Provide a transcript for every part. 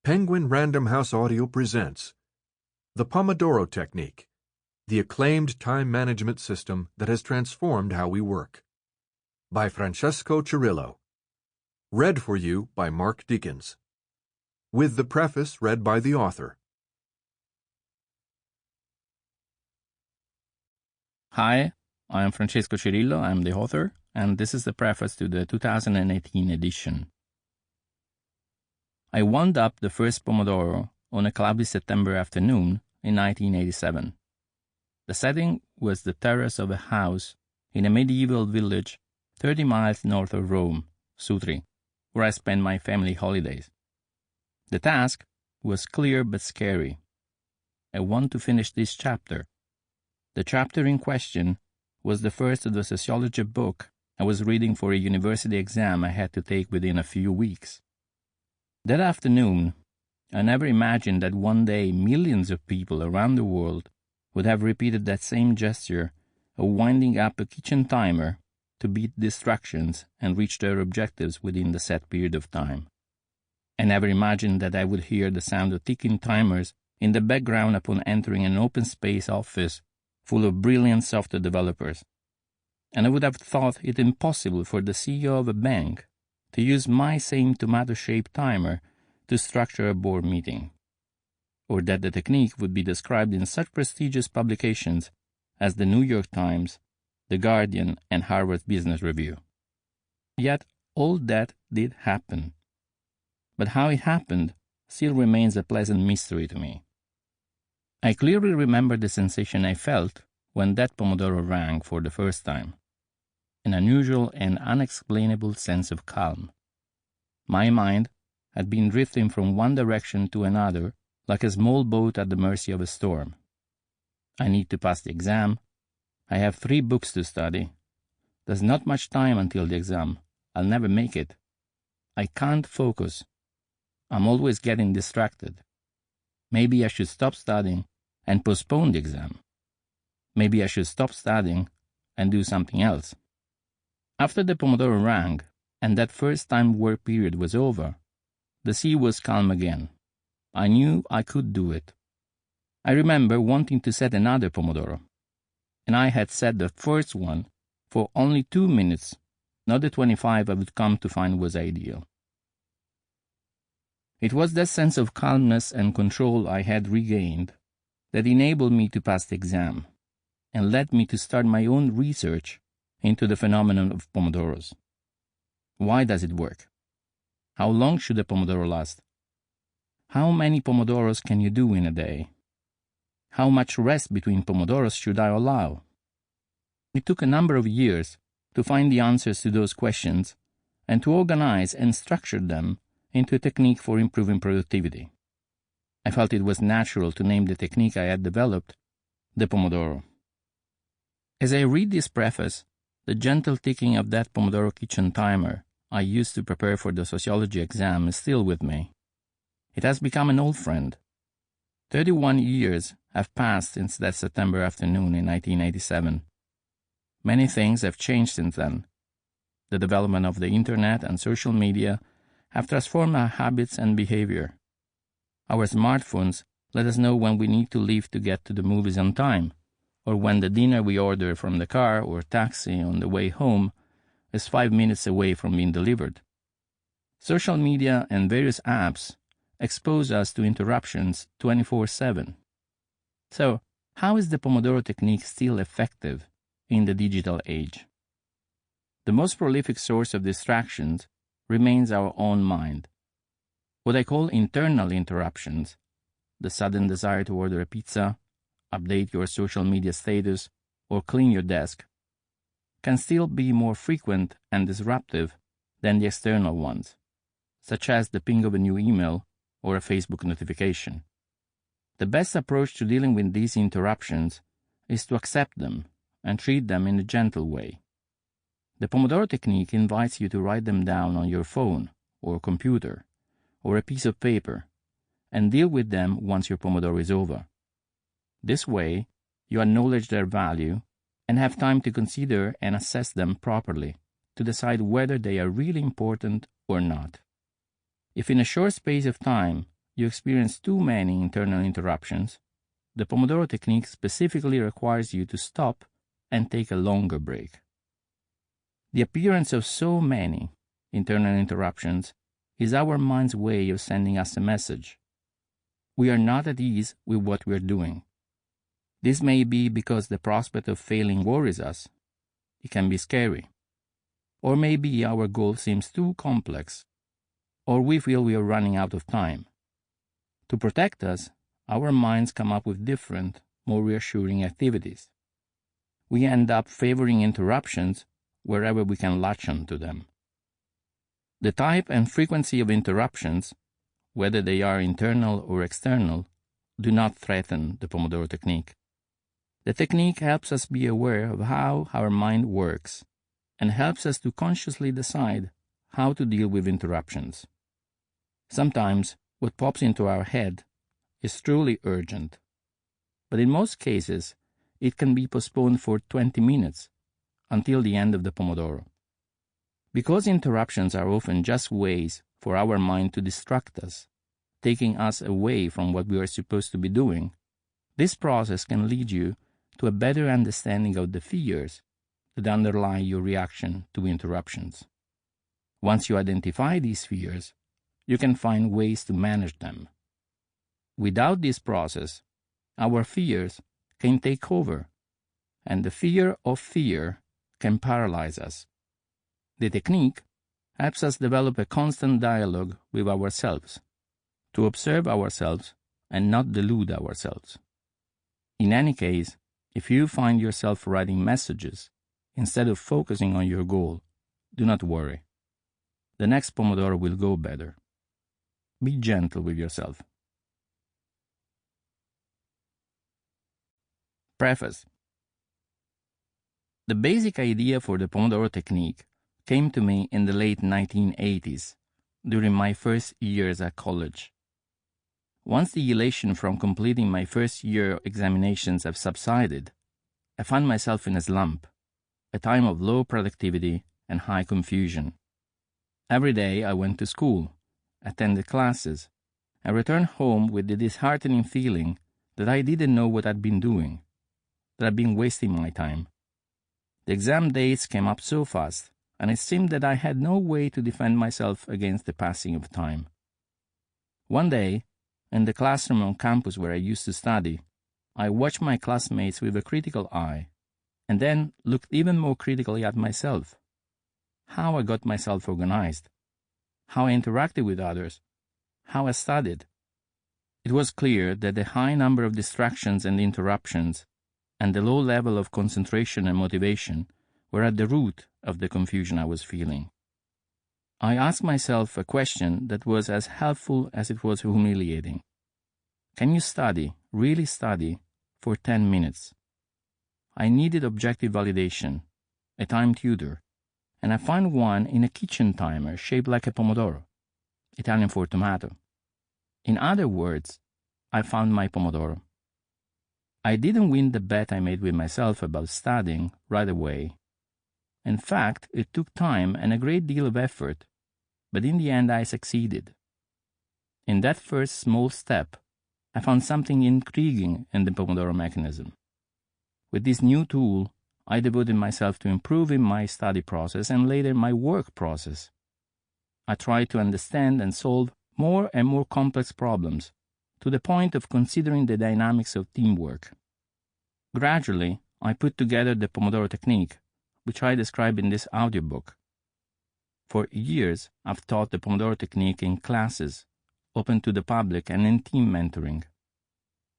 Penguin Random House Audio presents The Pomodoro Technique, the acclaimed time management system that has transformed how we work. By Francesco Cirillo. Read for you by Mark Deakins. With the preface read by the author. Hi, I am Francesco Cirillo, I'm the author, and this is the preface to the 2018 edition. I wound up the first Pomodoro on a cloudy September afternoon in 1987. The setting was the terrace of a house in a medieval village 30 miles north of Rome, Sutri, where I spent my family holidays. The task was clear but scary. I want to finish this chapter. The chapter in question was the first of the sociology book I was reading for a university exam I had to take within a few weeks. That afternoon, I never imagined that one day millions of people around the world would have repeated that same gesture of winding up a kitchen timer to beat distractions and reach their objectives within the set period of time. I never imagined that I would hear the sound of ticking timers in the background upon entering an open space office full of brilliant software developers. And I would have thought it impossible for the CEO of a bank to use my same tomato-shaped timer to structure a board meeting, or that the technique would be described in such prestigious publications as the New York Times, The Guardian, and Harvard Business Review. Yet all that did happen. But how it happened still remains a pleasant mystery to me. I clearly remember the sensation I felt when that Pomodoro rang for the first time. An unusual and unexplainable sense of calm. My mind had been drifting from one direction to another like a small boat at the mercy of a storm. I need to pass the exam. I have 3 books to study. There's not much time until the exam. I'll never make it. I can't focus. I'm always getting distracted. Maybe I should stop studying and postpone the exam. Maybe I should stop studying and do something else. After the Pomodoro rang and that first time work period was over, the sea was calm again. I knew I could do it. I remember wanting to set another Pomodoro, and I had set the first one for only 2 minutes, not the 25 I would come to find was ideal. It was that sense of calmness and control I had regained that enabled me to pass the exam and led me to start my own research into the phenomenon of Pomodoros. Why does it work? How long should a Pomodoro last? How many Pomodoros can you do in a day? How much rest between Pomodoros should I allow? It took a number of years to find the answers to those questions and to organize and structure them into a technique for improving productivity. I felt it was natural to name the technique I had developed the Pomodoro. As I read this preface, the gentle ticking of that Pomodoro kitchen timer I used to prepare for the sociology exam is still with me. It has become an old friend. 31 years have passed since that September afternoon in 1987. Many things have changed since then. The development of the internet and social media have transformed our habits and behavior. Our smartphones let us know when we need to leave to get to the movies on time, or when the dinner we order from the car or taxi on the way home is 5 minutes away from being delivered. Social media and various apps expose us to interruptions 24/7. So, how is the Pomodoro technique still effective in the digital age? The most prolific source of distractions remains our own mind. What I call internal interruptions, the sudden desire to order a pizza, update your social media status, or clean your desk, can still be more frequent and disruptive than the external ones, such as the ping of a new email or a Facebook notification. The best approach to dealing with these interruptions is to accept them and treat them in a gentle way. The Pomodoro technique invites you to write them down on your phone or computer or a piece of paper and deal with them once your Pomodoro is over. This way, you acknowledge their value and have time to consider and assess them properly to decide whether they are really important or not. If in a short space of time you experience too many internal interruptions, the Pomodoro technique specifically requires you to stop and take a longer break. The appearance of so many internal interruptions is our mind's way of sending us a message. We are not at ease with what we are doing. This may be because the prospect of failing worries us. It can be scary. Or maybe our goal seems too complex, or we feel we are running out of time. To protect us, our minds come up with different, more reassuring activities. We end up favoring interruptions wherever we can latch on to them. The type and frequency of interruptions, whether they are internal or external, do not threaten the Pomodoro technique. The technique helps us be aware of how our mind works and helps us to consciously decide how to deal with interruptions. Sometimes what pops into our head is truly urgent, but in most cases it can be postponed for 20 minutes until the end of the Pomodoro. Because interruptions are often just ways for our mind to distract us, taking us away from what we are supposed to be doing, this process can lead you to a better understanding of the fears that underlie your reaction to interruptions. Once you identify these fears, you can find ways to manage them. Without this process, our fears can take over, and the fear of fear can paralyze us. The technique helps us develop a constant dialogue with ourselves, to observe ourselves and not delude ourselves. In any case, if you find yourself writing messages instead of focusing on your goal, do not worry. The next Pomodoro will go better. Be gentle with yourself. Preface. The basic idea for the Pomodoro technique came to me in the late 1980s, during my first years at college. Once the elation from completing my first year examinations have subsided, I found myself in a slump, a time of low productivity and high confusion. Every day I went to school, attended classes, and returned home with the disheartening feeling that I didn't know what I'd been doing, that I'd been wasting my time. The exam dates came up so fast, and it seemed that I had no way to defend myself against the passing of time. One day, in the classroom on campus where I used to study, I watched my classmates with a critical eye, and then looked even more critically at myself. How I got myself organized, how I interacted with others, how I studied. It was clear that the high number of distractions and interruptions, and the low level of concentration and motivation were at the root of the confusion I was feeling. I asked myself a question that was as helpful as it was humiliating. Can you study, really study, for 10 minutes? I needed objective validation, a time tutor, and I found one in a kitchen timer shaped like a pomodoro, Italian for tomato. In other words, I found my Pomodoro. I didn't win the bet I made with myself about studying right away. In fact, it took time and a great deal of effort, but in the end I succeeded. In that first small step, I found something intriguing in the Pomodoro mechanism. With this new tool, I devoted myself to improving my study process and later my work process. I tried to understand and solve more and more complex problems, to the point of considering the dynamics of teamwork. Gradually, I put together the Pomodoro technique, which I describe in this audiobook. For years, I've taught the Pomodoro technique in classes, open to the public and in team mentoring.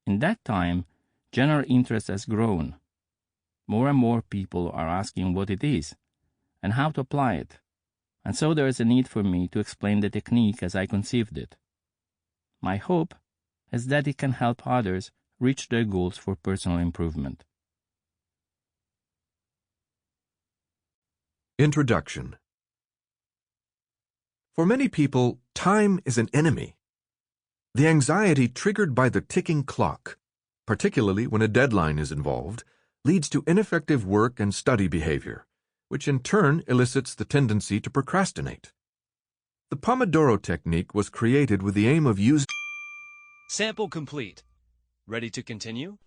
In that time, general interest has grown. More and more people are asking what it is and how to apply it, and so there is a need for me to explain the technique as I conceived it. My hope is that it can help others reach their goals for personal improvement. Introduction. For many people, time is an enemy. The anxiety triggered by the ticking clock, particularly when a deadline is involved, leads to ineffective work and study behavior, which in turn elicits the tendency to procrastinate. The Pomodoro technique was created with the aim of using Sample complete. Ready to continue?